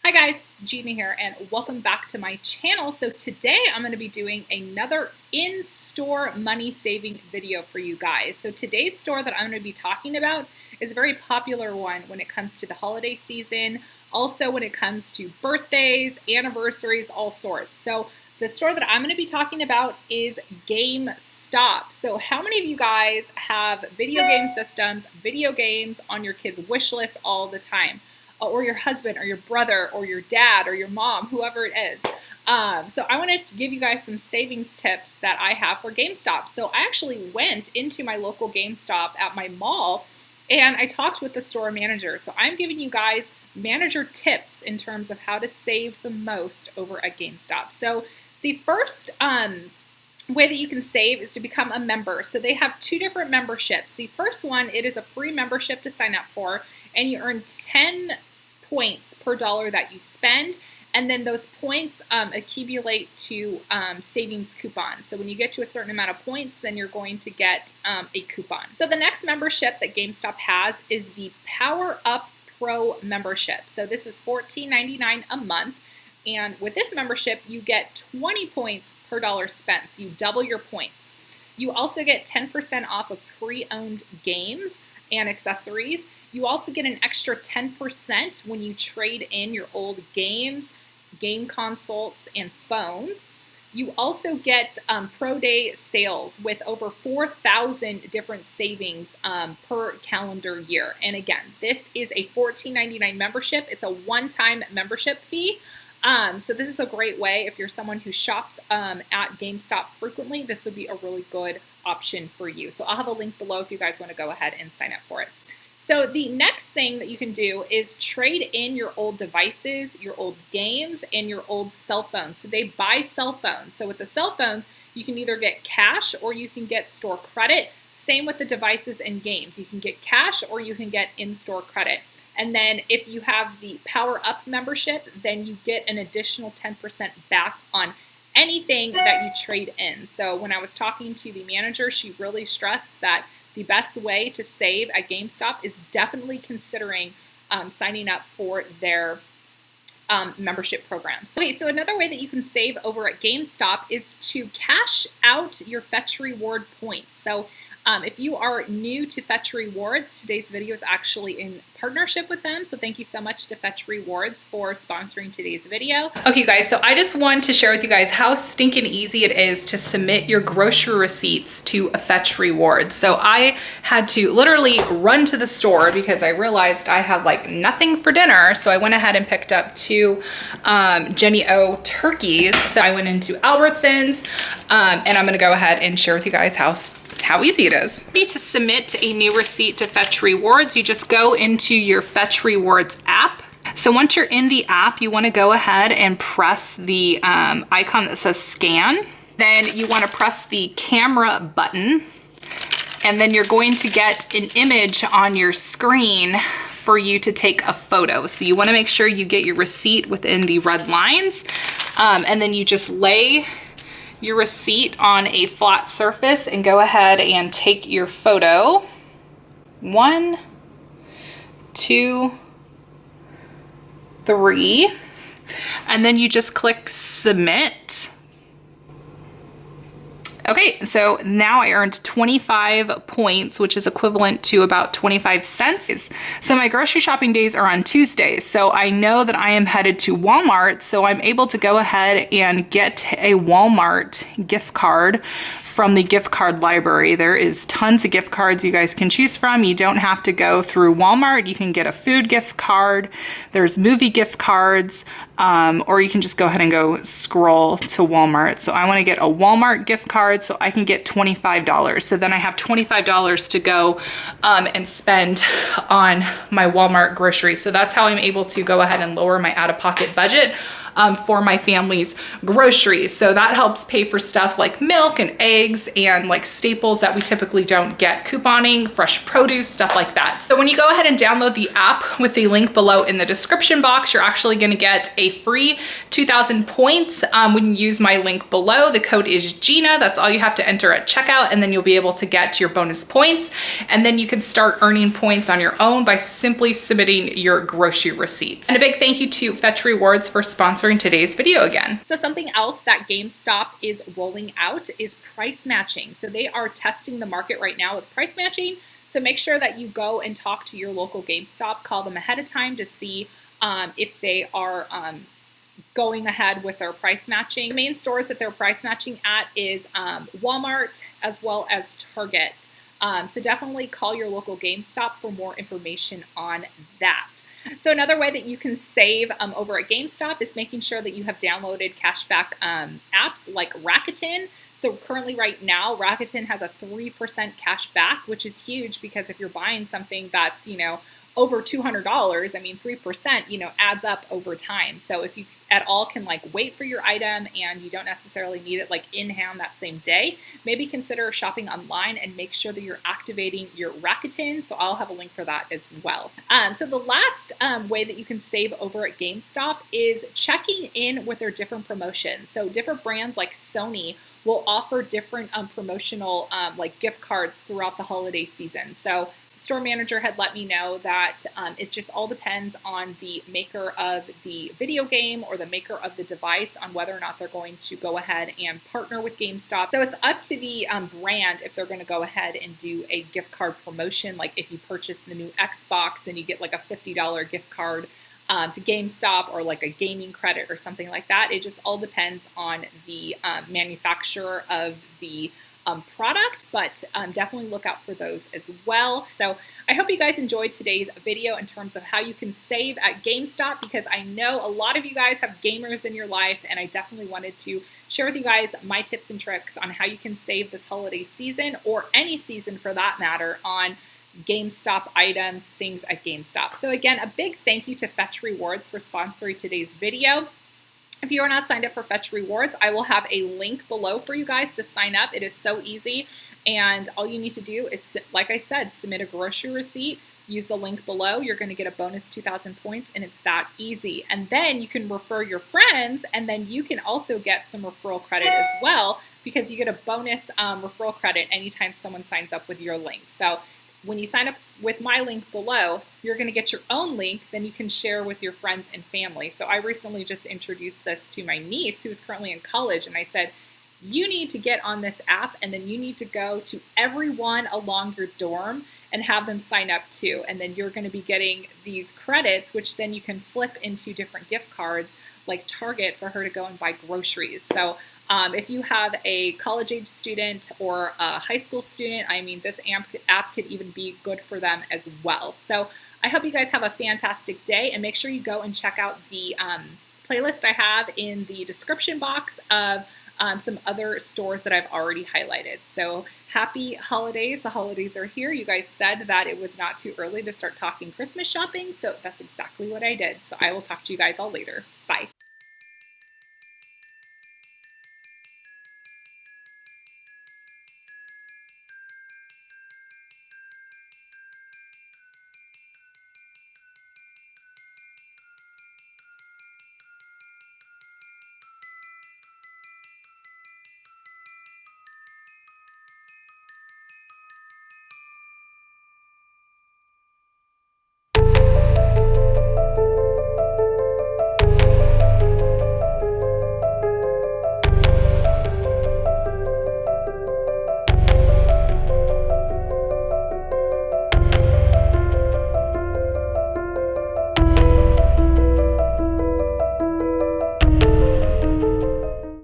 Hi guys, Gina here and welcome back to my channel. So today I'm going to be doing another in-store money saving video for you guys. So today's store that I'm going to be talking about is a very popular one when it comes to the holiday season, also when it comes to birthdays, anniversaries, all sorts. So the store that I'm going to be talking about is GameStop. So how many of you guys have video game systems, video games on your kids' wish list all the time? Or your husband or your brother or your dad or your mom, whoever it is. So I wanted to give you guys some savings tips that I have for GameStop. So I actually went into my local GameStop at my mall and I talked with the store manager. So I'm giving you guys manager tips in terms of how to save the most over at GameStop. So the first way that you can save is to become a member. So they have two different memberships. The first one, it is a free membership to sign up for, and you earn 10 points per dollar that you spend, and then those points accumulate to savings coupons. So when you get to a certain amount of points, then you're going to get a coupon. So the next membership that GameStop has is the Power Up Pro membership. So this is $14.99 a month, and with this membership, you get 20 points per dollar spent. So you double your points. You also get 10% off of pre-owned games and accessories. You also get an extra 10% when you trade in your old games, game consoles, and phones. You also get Pro Day sales with over 4,000 different savings per calendar year. And again, this is a $14.99 membership. It's a one-time membership fee. So this is a great way if you're someone who shops at GameStop frequently. This would be a really good option for you. So I'll have a link below if you guys want to go ahead and sign up for it. So the next thing that you can do is trade in your old devices, your old games, and your old cell phones. So they buy cell phones. So with the cell phones, you can either get cash or you can get store credit. Same with the devices and games. You can get cash or you can get in-store credit. And then if you have the Power Up membership, then you get an additional 10% back on anything that you trade in. So when I was talking to the manager, she really stressed that the best way to save at GameStop is definitely considering signing up for their membership programs. Okay, so another way that you can save over at GameStop is to cash out your Fetch Reward points. So if you are new to Fetch Rewards, today's video is actually in partnership with them. So thank you so much to Fetch Rewards for sponsoring today's video. Okay, guys, so I just want to share with you guys how stinking easy it is to submit your grocery receipts to a Fetch Rewards. So I had to literally run to the store because I realized I had like nothing for dinner. So I went ahead and picked up two Jenny O turkeys. So I went into Albertsons and I'm gonna go ahead and share with you guys how easy it is. To submit a new receipt to Fetch Rewards, you just go into your Fetch Rewards app. So once you're in the app, you want to go ahead and press the icon that says scan. Then you want to press the camera button, and then you're going to get an image on your screen for you to take a photo. So you want to make sure you get your receipt within the red lines, and then you just lay your receipt on a flat surface and go ahead and take your photo. 1, 2, 3, and then you just click submit. Okay, so now I earned 25 points, which is equivalent to about 25 cents. So my grocery shopping days are on Tuesdays. So I know that I am headed to Walmart. So I'm able to go ahead and get a Walmart gift card from the gift card library. There is tons of gift cards you guys can choose from. You don't have to go through Walmart. You can get a food gift card. There's movie gift cards, or you can just go ahead and go scroll to Walmart. So I want to get a Walmart gift card so I can get $25. So then I have $25 to go and spend on my Walmart groceries. So that's how I'm able to go ahead and lower my out-of-pocket budget for my family's groceries. So that helps pay for stuff like milk and eggs and like staples that we typically don't get, couponing, fresh produce, stuff like that. So when you go ahead and download the app with the link below in the description box, you're actually gonna get a free 2,000 points when you use my link below. The code is Gina. That's all you have to enter at checkout, and then you'll be able to get your bonus points. And then you can start earning points on your own by simply submitting your grocery receipts. And a big thank you to Fetch Rewards for sponsoring today's video again. So something else that GameStop is rolling out is price matching. So they are testing the market right now with price matching. So make sure that you go and talk to your local GameStop, call them ahead of time to see if they are going ahead with their price matching. The main stores that they're price matching at is Walmart as well as Target. So definitely call your local GameStop for more information on that. So another way that you can save over at GameStop is making sure that you have downloaded cashback apps like Rakuten. So currently right now, Rakuten has a 3% cash back, which is huge because if you're buying something that's, over $200, I mean, 3%, adds up over time. So if you at all can like wait for your item and you don't necessarily need it like in hand that same day, maybe consider shopping online and make sure that you're activating your Rakuten. So I'll have a link for that as well. So the last way that you can save over at GameStop is checking in with their different promotions. So different brands like Sony will offer different promotional like gift cards throughout the holiday season. So the store manager had let me know that it just all depends on the maker of the video game or the maker of the device on whether or not they're going to go ahead and partner with GameStop. So it's up to the brand if they're going to go ahead and do a gift card promotion. Like if you purchase the new Xbox and you get like a $50 gift card to GameStop or like a gaming credit or something like that. It just all depends on the manufacturer of the product, but definitely look out for those as well. So I hope you guys enjoyed today's video in terms of how you can save at GameStop, because I know a lot of you guys have gamers in your life, and I definitely wanted to share with you guys my tips and tricks on how you can save this holiday season, or any season for that matter, on GameStop items, things at GameStop. So again, a big thank you to Fetch Rewards for sponsoring today's video. If you are not signed up for Fetch Rewards, I will have a link below for you guys to sign up. It is so easy, and all you need to do is, like I said, submit a grocery receipt, use the link below. You're going to get a bonus 2,000 points, and it's that easy. And then you can refer your friends, and then you can also get some referral credit as well, because you get a bonus referral credit anytime someone signs up with your link. So when you sign up with my link below, you're going to get your own link, then you can share with your friends and family. So I recently just introduced this to my niece who's currently in college, and I said, you need to get on this app, and then you need to go to everyone along your dorm and have them sign up too. And then you're going to be getting these credits, which then you can flip into different gift cards like Target for her to go and buy groceries. So if you have a college-age student or a high school student, I mean, this app could even be good for them as well. So I hope you guys have a fantastic day, and make sure you go and check out the playlist I have in the description box of some other stores that I've already highlighted. So happy holidays. The holidays are here. You guys said that it was not too early to start talking Christmas shopping, so that's exactly what I did. So I will talk to you guys all later. Bye.